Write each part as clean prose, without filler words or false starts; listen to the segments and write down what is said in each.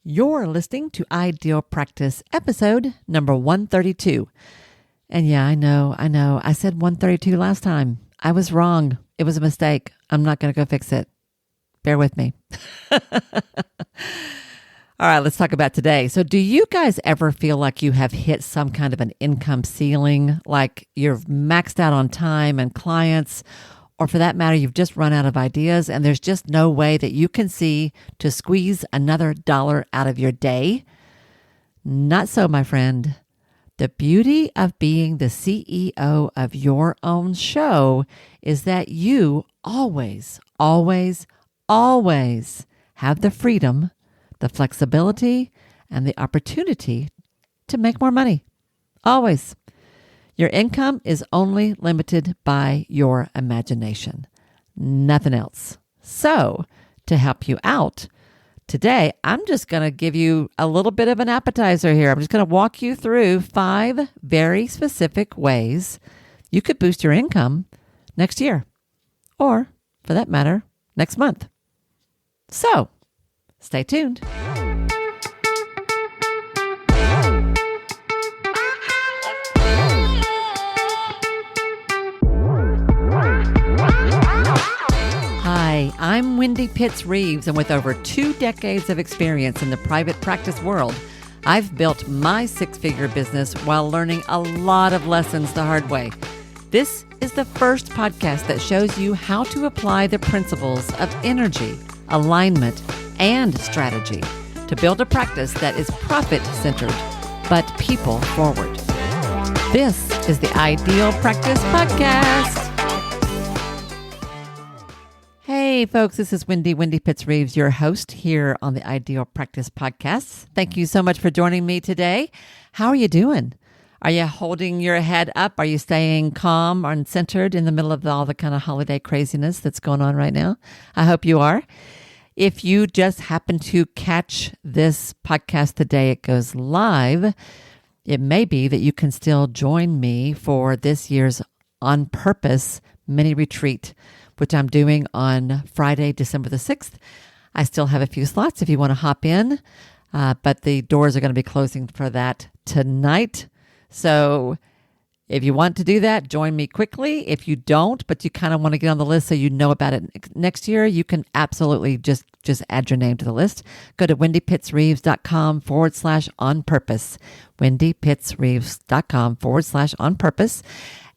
You're listening to Ideal Practice episode number 132. And yeah, I know. I said 132 last time. I was wrong. It was a mistake. I'm not going to go fix it. Bear with me. All right, let's talk about today. So do you guys ever feel like you have hit some kind of an income ceiling, like you're maxed out on time and clients, or for that matter, you've just run out of ideas and there's just no way that you can see to squeeze another dollar out of your day? Not so, my friend. The beauty of being the CEO of your own show is that you always have the freedom, the flexibility, and the opportunity to make more money. Always. Your income is only limited by your imagination, nothing else. So, to help you out, today I'm just going to give you a little bit of an appetizer here. I'm just going to walk you through 5 very specific ways you could boost your income next year, or for that matter, next month. So, stay tuned. Hi, I'm Wendy Pitts Reeves, and with over 2 decades of experience in the private practice world, I've built my 6-figure business while learning a lot of lessons the hard way. This is the first podcast that shows you how to apply the principles of energy, alignment, and strategy to build a practice that is profit-centered, but people-forward. This is the Ideal Practice Podcast. Hey folks, this is Wendy Pitts Reeves, your host here on the Ideal Practice Podcast. Thank you so much for joining me today. How are you doing? Are you holding your head up? Are you staying calm and centered in the middle of all the kind of holiday craziness that's going on right now? I hope you are. If you just happen to catch this podcast the day it goes live, it may be that you can still join me for this year's On Purpose mini retreat, which I'm doing on Friday, December the 6th. I still have a few slots if you want to hop in, but the doors are going to be closing for that tonight. So if you want to do that, join me quickly. If you don't, but you kind of want to get on the list so you know about it next year, you can absolutely just add your name to the list. Go to wendypittsreeves.com/on-purpose. wendypittsreeves.com/on-purpose.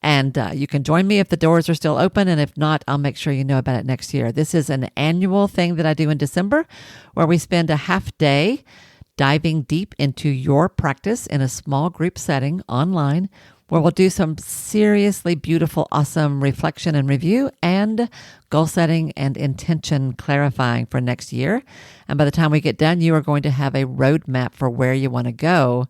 And you can join me if the doors are still open. And if not, I'll make sure you know about it next year. This is an annual thing that I do in December where we spend a half day diving deep into your practice in a small group setting online, where we'll do some seriously beautiful, awesome reflection and review and goal setting and intention clarifying for next year. And by the time we get done, you are going to have a roadmap for where you want to go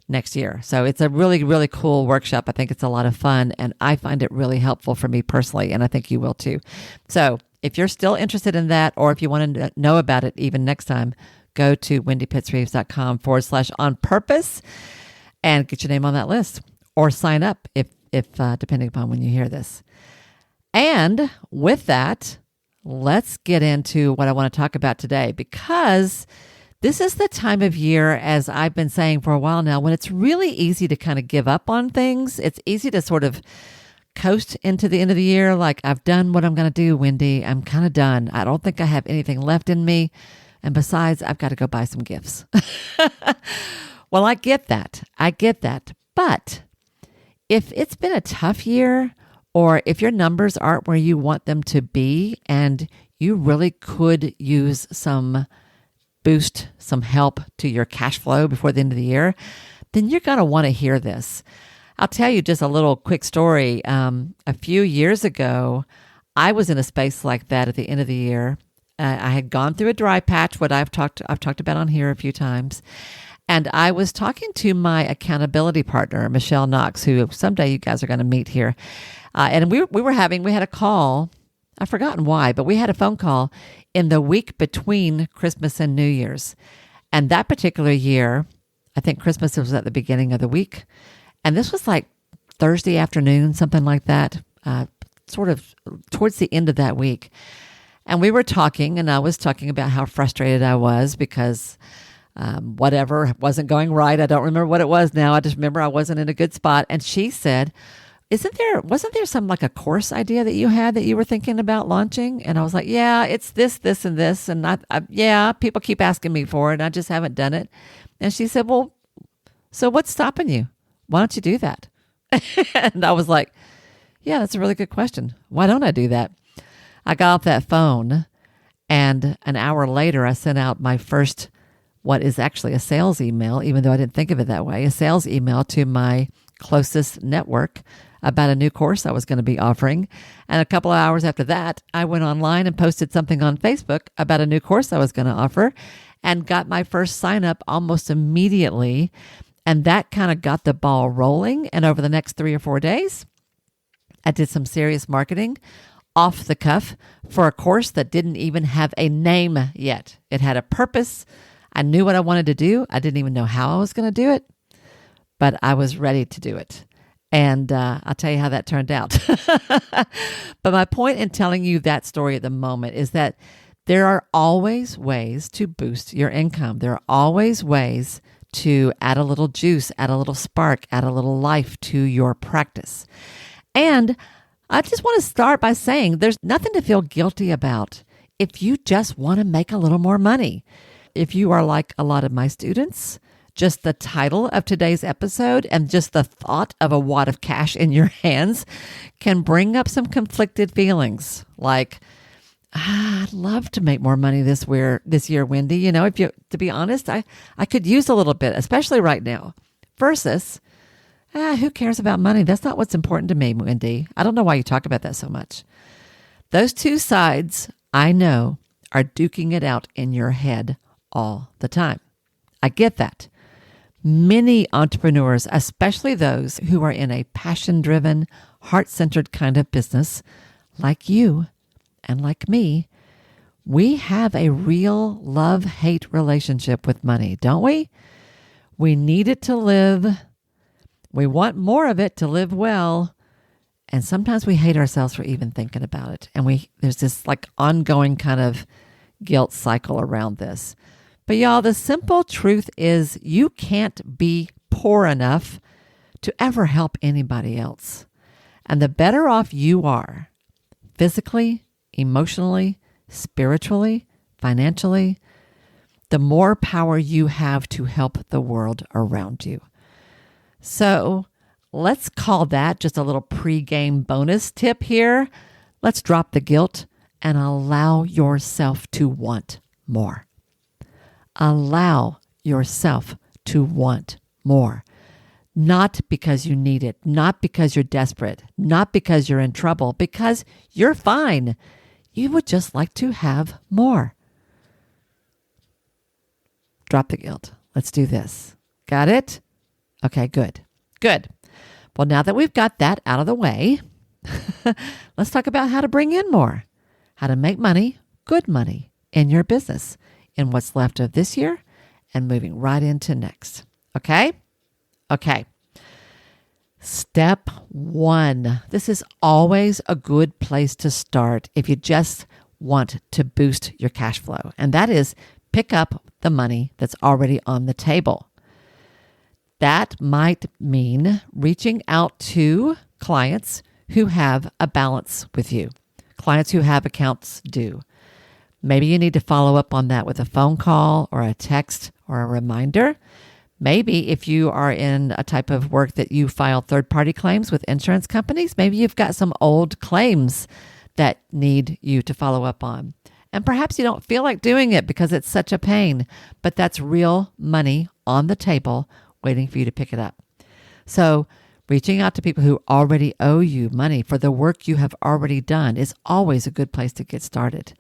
next year. So it's a really, really cool workshop. I think it's a lot of fun, and I find it really helpful for me personally, and I think you will too. So if you're still interested in that, or if you want to know about it even next time, go to wendypittsreeves.com/on-purpose and get your name on that list, or sign up if depending upon when you hear this. And with that, let's get into what I want to talk about today, because this is the time of year, as I've been saying for a while now, when it's really easy to kind of give up on things. It's easy to sort of coast into the end of the year like, I've done what I'm going to do, Wendy. I'm kind of done. I don't think I have anything left in me. And besides, I've got to go buy some gifts. Well, I get that. But if it's been a tough year, or if your numbers aren't where you want them to be, and you really could use some boost, some help to your cash flow before the end of the year, then you're going to want to hear this. I'll tell you just a little quick story. A few years ago, I was in a space like that at the end of the year. I had gone through a dry patch, what I've talked about on here a few times. And I was talking to my accountability partner, Michelle Knox, who someday you guys are going to meet here. And we had a call. I've forgotten why, but we had a phone call in the week between Christmas and New Year's. And that particular year, I think Christmas was at the beginning of the week. And this was like Thursday afternoon, something like that, sort of towards the end of that week. And we were talking, and I was talking about how frustrated I was because whatever wasn't going right. I don't remember what it was now. I just remember I wasn't in a good spot. And she said, wasn't there some like a course idea that you had that you were thinking about launching? And I was like, yeah, it's this, this, and this. And yeah, people keep asking me for it. And I just haven't done it. And she said, well, so what's stopping you? Why don't you do that? And I was like, yeah, that's a really good question. Why don't I do that? I got off that phone, and an hour later, I sent out my first, what is actually a sales email, even though I didn't think of it that way, a sales email to my closest network about a new course I was going to be offering. And a couple of hours after that, I went online and posted something on Facebook about a new course I was going to offer and got my first sign up almost immediately. And that kind of got the ball rolling. And over the next 3 or 4 days, I did some serious marketing off the cuff for a course that didn't even have a name yet. It had a purpose. I knew what I wanted to do. I didn't even know how I was going to do it, but I was ready to do it. And I'll tell you how that turned out. But my point in telling you that story at the moment is that there are always ways to boost your income. There are always ways to add a little juice, add a little spark, add a little life to your practice. And I just want to start by saying there's nothing to feel guilty about if you just want to make a little more money. If you are like a lot of my students, just the title of today's episode and just the thought of a wad of cash in your hands can bring up some conflicted feelings like, I'd love to make more money this year, Wendy. You know, to be honest, I could use a little bit, especially right now, versus, who cares about money? That's not what's important to me, Wendy. I don't know why you talk about that so much. Those two sides, I know, are duking it out in your head all the time. I get that. Many entrepreneurs, especially those who are in a passion-driven, heart-centered kind of business, like you and like me, we have a real love-hate relationship with money, don't we? We need it to live. We want more of it to live well. And sometimes we hate ourselves for even thinking about it. And there's this like ongoing kind of guilt cycle around this. But y'all, the simple truth is you can't be poor enough to ever help anybody else. And the better off you are, physically, emotionally, spiritually, financially, the more power you have to help the world around you. So let's call that just a little pre-game bonus tip here. Let's drop the guilt and allow yourself to want more. Allow yourself to want more. Not because you need it, not because you're desperate, not because you're in trouble, because you're fine. You would just like to have more. Drop the guilt. Let's do this. Got it? Okay, good. Good. Well, now that we've got that out of the way, let's talk about how to bring in more, how to make money, good money in your business in what's left of this year and moving right into next. Okay? Okay. Step 1. This is always a good place to start if you just want to boost your cash flow. And that is pick up the money that's already on the table. That might mean reaching out to clients who have a balance with you, clients who have accounts due. Maybe you need to follow up on that with a phone call or a text or a reminder. Maybe if you are in a type of work that you file third-party claims with insurance companies, maybe you've got some old claims that need you to follow up on. And perhaps you don't feel like doing it because it's such a pain, but that's real money on the table waiting for you to pick it up. So reaching out to people who already owe you money for the work you have already done is always a good place to get started.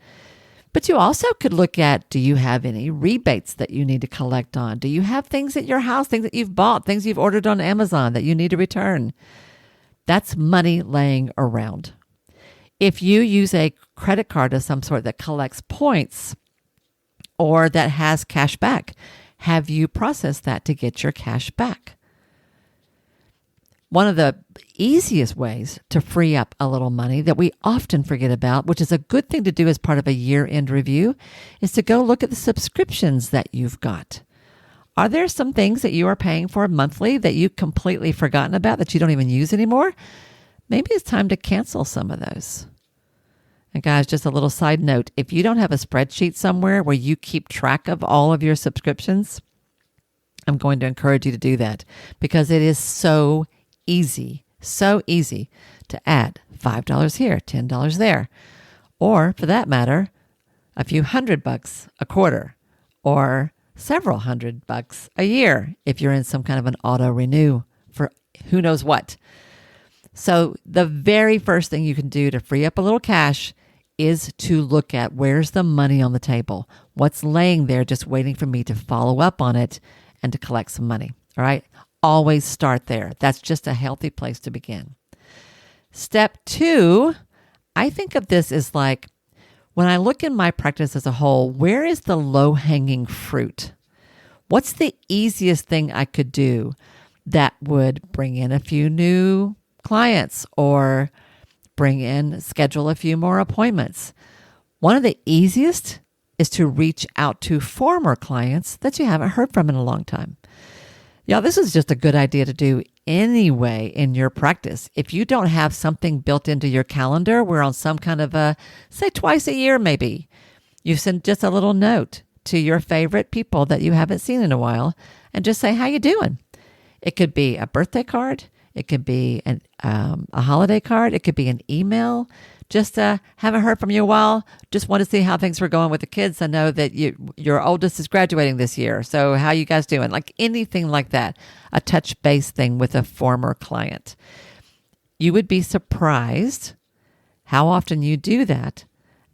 But you also could look at, do you have any rebates that you need to collect on? Do you have things at your house, things that you've bought, things you've ordered on Amazon that you need to return? That's money laying around. If you use a credit card of some sort that collects points or that has cash back, have you processed that to get your cash back? One of the easiest ways to free up a little money that we often forget about, which is a good thing to do as part of a year-end review, is to go look at the subscriptions that you've got. Are there some things that you are paying for monthly that you've completely forgotten about that you don't even use anymore? Maybe it's time to cancel some of those. And guys, just a little side note, if you don't have a spreadsheet somewhere where you keep track of all of your subscriptions, I'm going to encourage you to do that because it is so easy to add $5 here, $10 there, or for that matter, a few $100 a quarter or several $100 a year if you're in some kind of an auto renew for who knows what. So the very first thing you can do to free up a little cash is to look at where's the money on the table, what's laying there just waiting for me to follow up on it and to collect some money. All right. Always start there. That's just a healthy place to begin. Step 2, I think of this as like, when I look in my practice as a whole, where is the low-hanging fruit? What's the easiest thing I could do that would bring in a few new clients or schedule a few more appointments? One of the easiest is to reach out to former clients that you haven't heard from in a long time. Y'all, this is just a good idea to do anyway in your practice. If you don't have something built into your calendar, we're on some kind of say twice a year maybe, you send just a little note to your favorite people that you haven't seen in a while and just say, how you doing? It could be a birthday card. It could be a holiday card. It could be an email. Just haven't heard from you a while. Just want to see how things were going with the kids. I know that your oldest is graduating this year. So how you guys doing? Like anything like that, a touch base thing with a former client. You would be surprised how often you do that.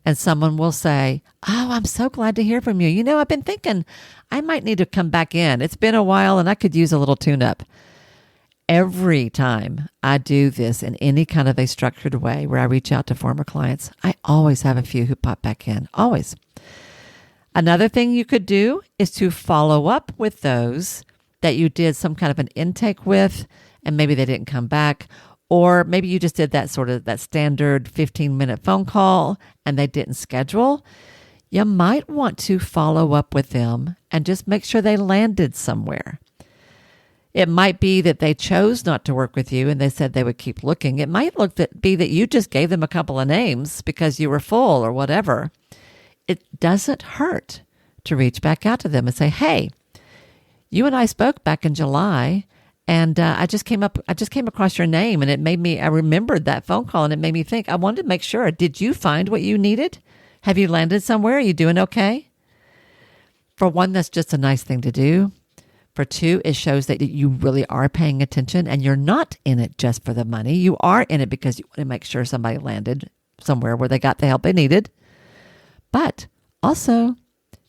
And someone will say, oh, I'm so glad to hear from you. You know, I've been thinking I might need to come back in. It's been a while and I could use a little tune-up. Every time I do this in any kind of a structured way where I reach out to former clients, I always have a few who pop back in, always. Another thing you could do is to follow up with those that you did some kind of an intake with, and maybe they didn't come back, or maybe you just did that standard 15-minute phone call and they didn't schedule. You might want to follow up with them and just make sure they landed somewhere. It might be that they chose not to work with you and they said they would keep looking. It might be that you just gave them a couple of names because you were full or whatever. It doesn't hurt to reach back out to them and say, hey, you and I spoke back in July and I just came across your name and I remembered that phone call and it made me think, I wanted to make sure, did you find what you needed? Have you landed somewhere? Are you doing okay? For one, that's just a nice thing to do. For two, it shows that you really are paying attention and you're not in it just for the money. You are in it because you want to make sure somebody landed somewhere where they got the help they needed. But also,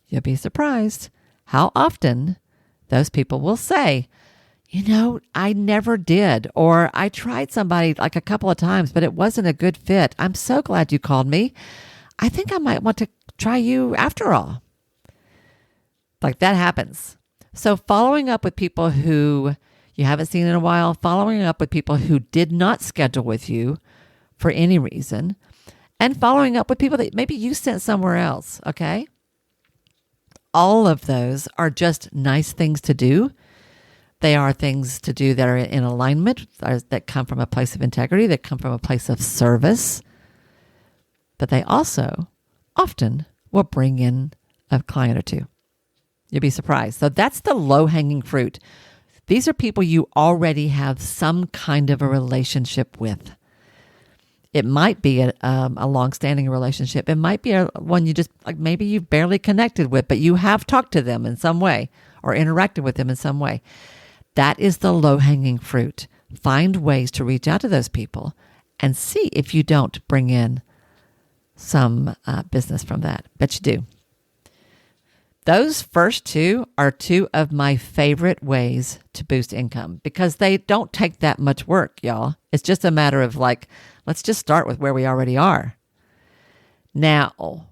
you'll be surprised how often those people will say, you know, I never did, or I tried somebody like a couple of times, but it wasn't a good fit. I'm so glad you called me. I think I might want to try you after all. Like that happens. So following up with people who you haven't seen in a while, following up with people who did not schedule with you for any reason, and following up with people that maybe you sent somewhere else, okay? All of those are just nice things to do. They are things to do that are in alignment, that come from a place of integrity, that come from a place of service. But they also often will bring in a client or two. You'll be surprised. So that's the low-hanging fruit. These are people you already have some kind of a relationship with. It might be a long-standing relationship. It might be one you just, like maybe you've barely connected with, but you have talked to them in some way or interacted with them in some way. That is the low-hanging fruit. Find ways to reach out to those people and see if you don't bring in some business from that. Bet you do. Those first two are two of my favorite ways to boost income because they don't take that much work, y'all. It's just a matter of like, let's just start with where we already are. Now,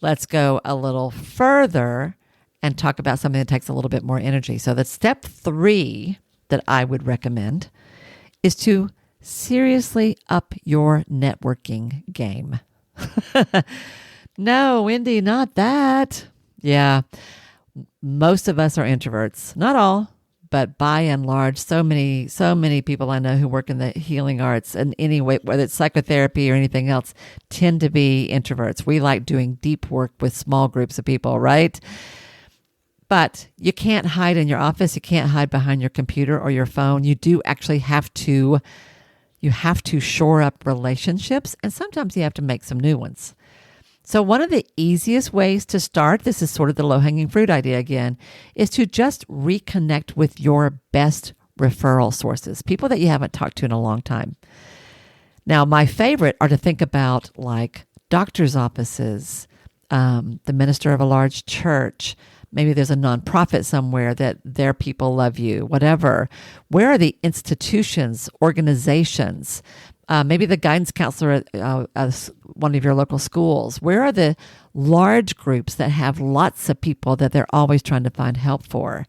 let's go a little further and talk about something that takes a little bit more energy. So the step 3 that I would recommend is to seriously up your networking game. No, Wendy, not that. Yeah. Most of us are introverts, not all, but by and large, so many people I know who work in the healing arts in any way, whether it's psychotherapy or anything else, tend to be introverts. We like doing deep work with small groups of people, right? But you can't hide in your office. You can't hide behind your computer or your phone. You do actually have to shore up relationships, and sometimes you have to make some new ones. So one of the easiest ways to start, this is sort of the low-hanging fruit idea again, is to just reconnect with your best referral sources, people that you haven't talked to in a long time. Now, my favorite are to think about like doctor's offices, the minister of a large church. Maybe there's a nonprofit somewhere that their people love you, whatever. Where are the institutions, organizations? Maybe the guidance counselor at one of your local schools. Where are the large groups that have lots of people that they're always trying to find help for?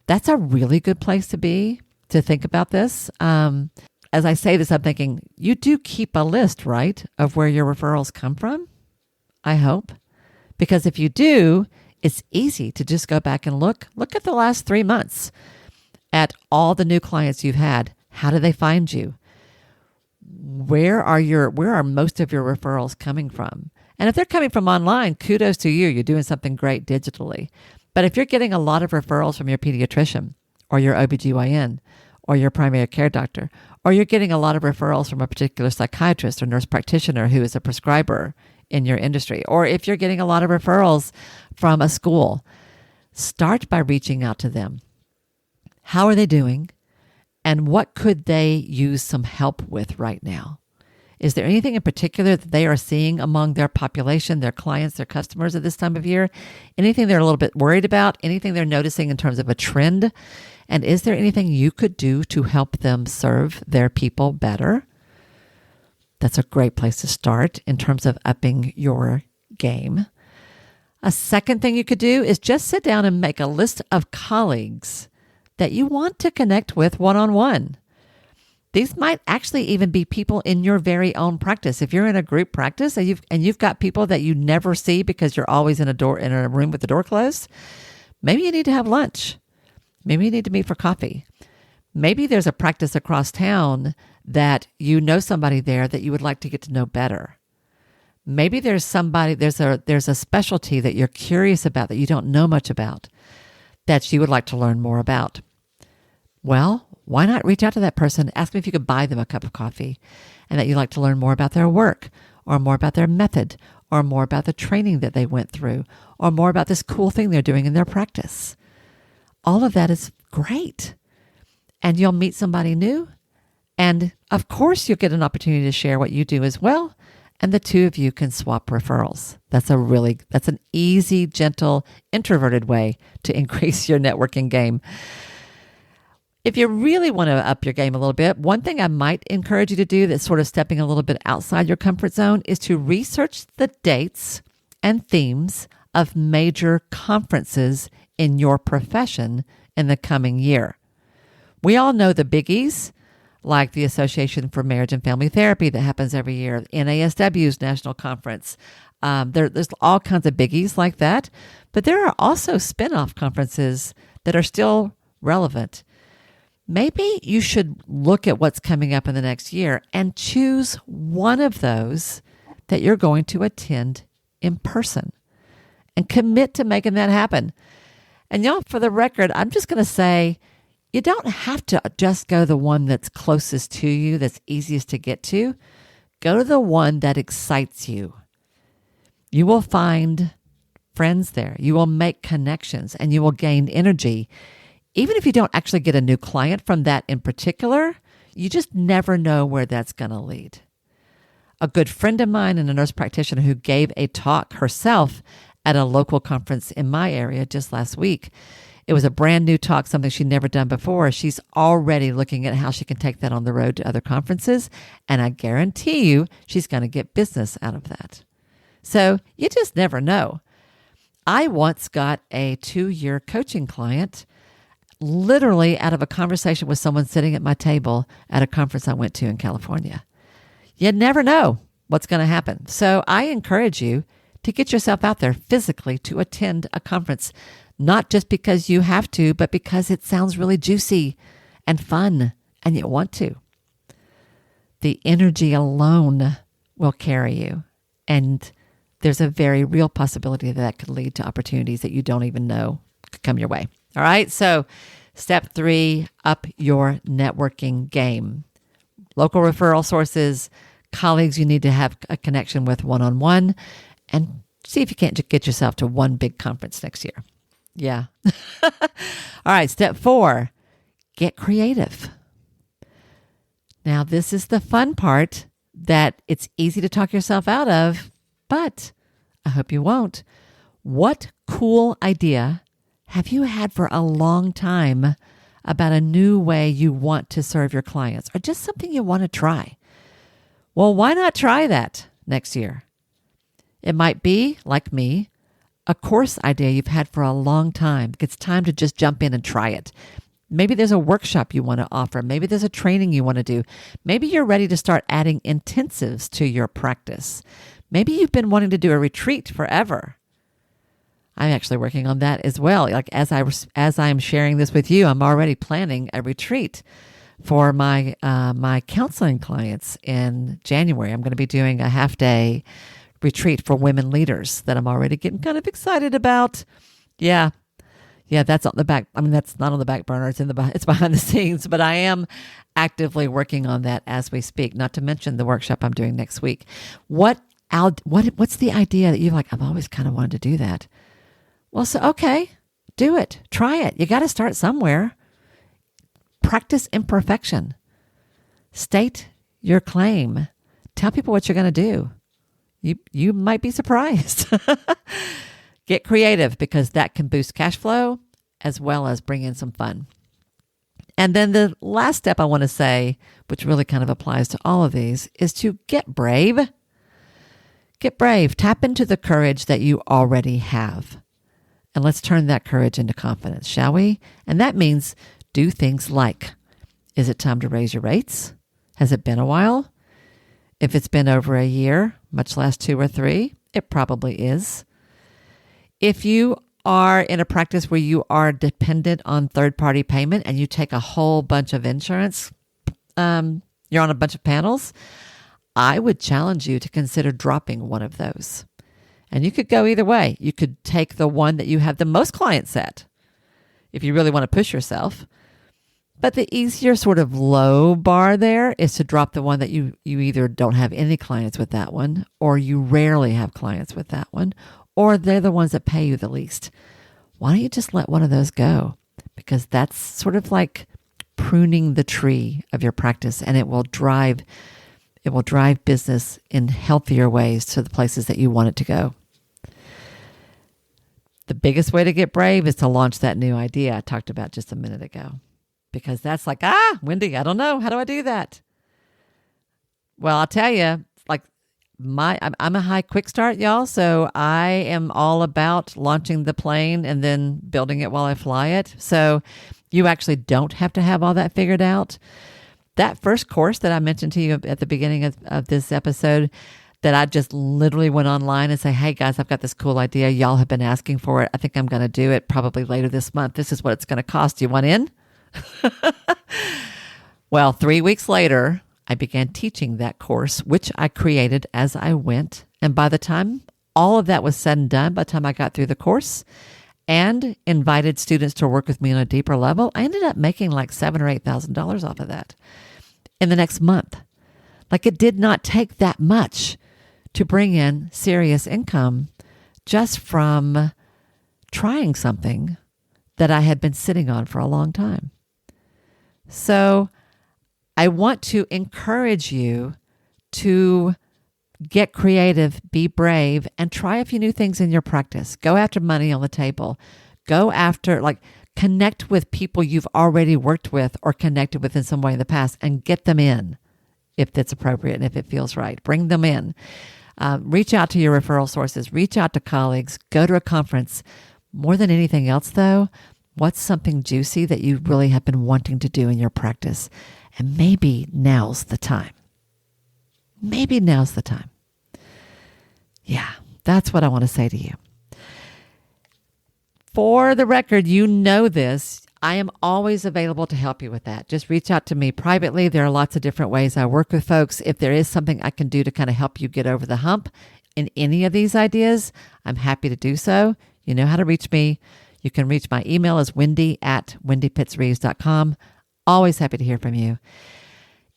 That's a really good place to be, to think about this. As I say this, I'm thinking, you do keep a list, right, of where your referrals come from? I hope. Because if you do, it's easy to just go back and look at the last 3 months at all the new clients you've had. How do they find you? Where are most of your referrals coming from? And if they're coming from online, kudos to you. You're doing something great digitally. But if you're getting a lot of referrals from your pediatrician or your OBGYN or your primary care doctor, or you're getting a lot of referrals from a particular psychiatrist or nurse practitioner who is a prescriber in your industry, or if you're getting a lot of referrals from a school, start by reaching out to them. How are they doing? And what could they use some help with right now? Is there anything in particular that they are seeing among their population, their clients, their customers at this time of year? Anything they're a little bit worried about? Anything they're noticing in terms of a trend? And is there anything you could do to help them serve their people better? That's a great place to start in terms of upping your game. A second thing you could do is just sit down and make a list of colleagues that you want to connect with one-on-one. These might actually even be people in your very own practice. If you're in a group practice and you've got people that you never see because you're always in a room with the door closed, maybe you need to have lunch. Maybe you need to meet for coffee. Maybe there's a practice across town that you know somebody there that you would like to get to know better. Maybe there's a specialty that you're curious about that you don't know much about that you would like to learn more about. Well, why not reach out to that person, ask them if you could buy them a cup of coffee, and that you'd like to learn more about their work, or more about their method, or more about the training that they went through, or more about this cool thing they're doing in their practice. All of that is great. And you'll meet somebody new. And of course, you'll get an opportunity to share what you do as well. And the two of you can swap referrals. That's an easy, gentle, introverted way to increase your networking game. If you really want to up your game a little bit, one thing I might encourage you to do that's sort of stepping a little bit outside your comfort zone is to research the dates and themes of major conferences in your profession in the coming year. We all know the biggies, like the Association for Marriage and Family Therapy that happens every year, NASW's National Conference. There's all kinds of biggies like that, but there are also spin-off conferences that are still relevant. Maybe you should look at what's coming up in the next year and choose one of those that you're going to attend in person and commit to making that happen. And y'all, for the record, I'm just going to say, you don't have to just go the one that's closest to you, that's easiest to get to. Go to the one that excites you. You will find friends there. You will make connections and you will gain energy. Even if you don't actually get a new client from that in particular, you just never know where that's going to lead. A good friend of mine and a nurse practitioner who gave a talk herself at a local conference in my area just last week. It was a brand new talk, something she'd never done before. She's already looking at how she can take that on the road to other conferences. And I guarantee you she's going to get business out of that. So you just never know. I once got a 2-year coaching client literally out of a conversation with someone sitting at my table at a conference I went to in California. You never know what's going to happen. So I encourage you to get yourself out there physically to attend a conference. not just because you have to, but because it sounds really juicy and fun and you want to. The energy alone will carry you. And there's a very real possibility that could lead to opportunities that you don't even know could come your way. All right. So step 3, up your networking game. Local referral sources, colleagues you need to have a connection with one-on-one, and see if you can't get yourself to one big conference next year. Yeah. All right. Step 4, get creative. Now, this is the fun part that it's easy to talk yourself out of, but I hope you won't. What cool idea have you had for a long time about a new way you want to serve your clients, or just something you want to try? Well, why not try that next year? It might be, like me, a course idea you've had for a long time. It's time to just jump in and try it. Maybe there's a workshop you want to offer. Maybe there's a training you want to do. Maybe you're ready to start adding intensives to your practice. Maybe you've been wanting to do a retreat forever. I'm actually working on that as well. Like as I'm sharing this with you, I'm already planning a retreat for my counseling clients in January. I'm going to be doing a half-day retreat for women leaders that I'm already getting kind of excited about. Yeah, that's on the back. I mean, that's not on the back burner. It's behind the scenes, but I am actively working on that as we speak. Not to mention the workshop I'm doing next week. What's the idea that you're like, I've always kind of wanted to do that? Well, so okay, do it. Try it. You got to start somewhere. Practice imperfection. State your claim. Tell people what you're going to do. You might be surprised. Get creative, because that can boost cash flow as well as bring in some fun. And then the last step I want to say, which really kind of applies to all of these, is to get brave. Get brave. Tap into the courage that you already have. And let's turn that courage into confidence, shall we? And that means do things like, is it time to raise your rates? Has it been a while? If it's been over a year, much less 2 or 3, it probably is. If you are in a practice where you are dependent on third-party payment and you take a whole bunch of insurance, you're on a bunch of panels, I would challenge you to consider dropping one of those. And you could go either way. You could take the one that you have the most clients at, if you really want to push yourself. But the easier sort of low bar there is to drop the one that you either don't have any clients with that one, or you rarely have clients with that one, or they're the ones that pay you the least. Why don't you just let one of those go? Because that's sort of like pruning the tree of your practice, and it will drive business in healthier ways to the places that you want it to go. The biggest way to get brave is to launch that new idea I talked about just a minute ago. Because that's like, Wendy, I don't know. How do I do that? Well, I'll tell you, like I'm a high quick start, y'all. So I am all about launching the plane and then building it while I fly it. So you actually don't have to have all that figured out. That first course that I mentioned to you at the beginning of this episode, that I just literally went online and say, hey guys, I've got this cool idea. Y'all have been asking for it. I think I'm going to do it probably later this month. This is what it's going to cost. You want in? Well, 3 weeks later, I began teaching that course, which I created as I went. And by the time all of that was said and done, by the time I got through the course and invited students to work with me on a deeper level, I ended up making like $7,000 or $8,000 off of that in the next month. Like, it did not take that much to bring in serious income just from trying something that I had been sitting on for a long time. So I want to encourage you to get creative, be brave, and try a few new things in your practice. Go after money on the table. Go after, connect with people you've already worked with or connected with in some way in the past, and get them in if it's appropriate and if it feels right. Bring them in. Reach out to your referral sources. Reach out to colleagues. Go to a conference. More than anything else, though, what's something juicy that you really have been wanting to do in your practice? And maybe now's the time. Maybe now's the time. Yeah, that's what I want to say to you. For the record, you know this. I am always available to help you with that. Just reach out to me privately. There are lots of different ways I work with folks. If there is something I can do to kind of help you get over the hump in any of these ideas, I'm happy to do so. You know how to reach me. You can reach my email as wendy@wendypittsreeves.com. Always happy to hear from you.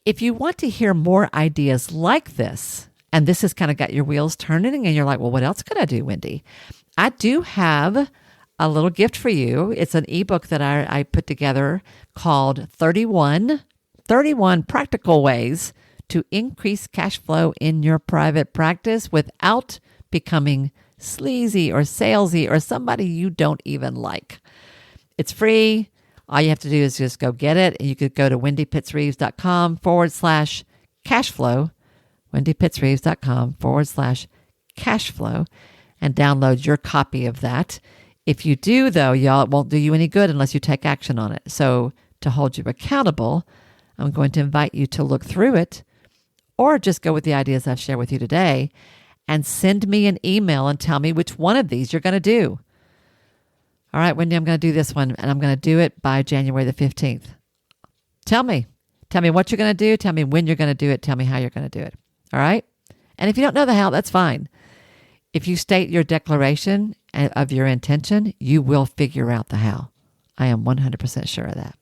If you want to hear more ideas like this, and this has kind of got your wheels turning and you're like, well, what else could I do, Wendy? I do have a little gift for you. It's an ebook that I put together called 31 Practical Ways to Increase Cash Flow in Your Private Practice Without Becoming Sleazy or Salesy or somebody you don't even like. It's free. All you have to do is just go get it. You could go to wendypittsreeves.com/cashflow, wendypittsreeves.com/cashflow, and download your copy of that. If you do, though, y'all, it won't do you any good unless you take action on it. So to hold you accountable, I'm going to invite you to look through it or just go with the ideas I've shared with you today and send me an email and tell me which one of these you're going to do. All right, Wendy, I'm going to do this one, and I'm going to do it by January the 15th. Tell me what you're going to do. Tell me when you're going to do it. Tell me how you're going to do it. All right? And if you don't know the how, that's fine. If you state your declaration of your intention, you will figure out the how. I am 100% sure of that.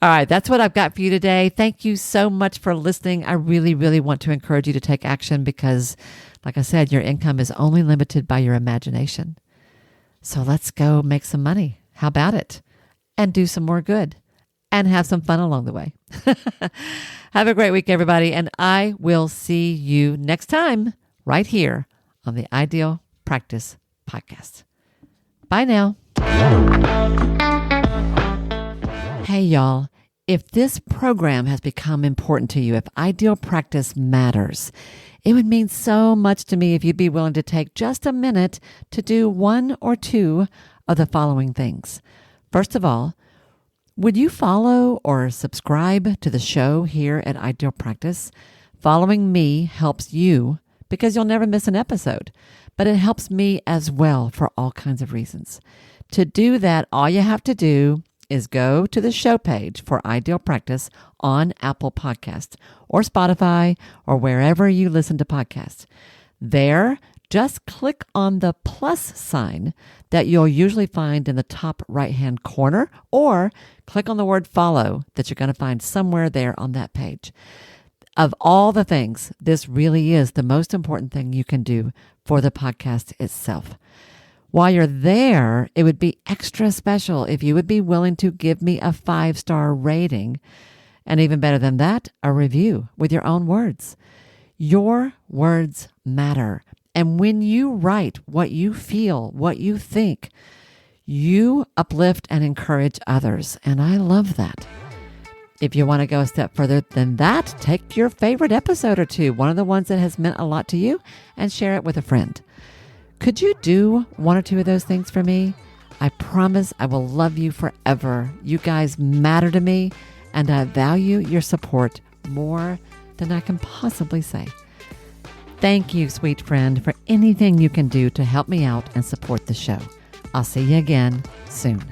All right, that's what I've got for you today. Thank you so much for listening. I really, really want to encourage you to take action because, like I said, your income is only limited by your imagination. So let's go make some money. How about it? And do some more good and have some fun along the way. Have a great week, everybody. And I will see you next time right here on the Ideal Practice Podcast. Bye now. Hey, y'all. If this program has become important to you, if Ideal Practice matters, it would mean so much to me if you'd be willing to take just a minute to do one or two of the following things. First of all, would you follow or subscribe to the show here at Ideal Practice? Following me helps you because you'll never miss an episode, but it helps me as well for all kinds of reasons. To do that, all you have to do is go to the show page for Ideal Practice on Apple Podcasts or Spotify or wherever you listen to podcasts. There, just click on the plus sign that you'll usually find in the top right-hand corner, or click on the word follow that you're going to find somewhere there on that page. Of all the things, this really is the most important thing you can do for the podcast itself. While you're there, it would be extra special if you would be willing to give me a 5-star rating, and even better than that, a review with your own words. Your words matter. And when you write what you feel, what you think, you uplift and encourage others. And I love that. If you want to go a step further than that, take your favorite episode or two, one of the ones that has meant a lot to you, and share it with a friend. Could you do one or two of those things for me? I promise I will love you forever. You guys matter to me, and I value your support more than I can possibly say. Thank you, sweet friend, for anything you can do to help me out and support the show. I'll see you again soon.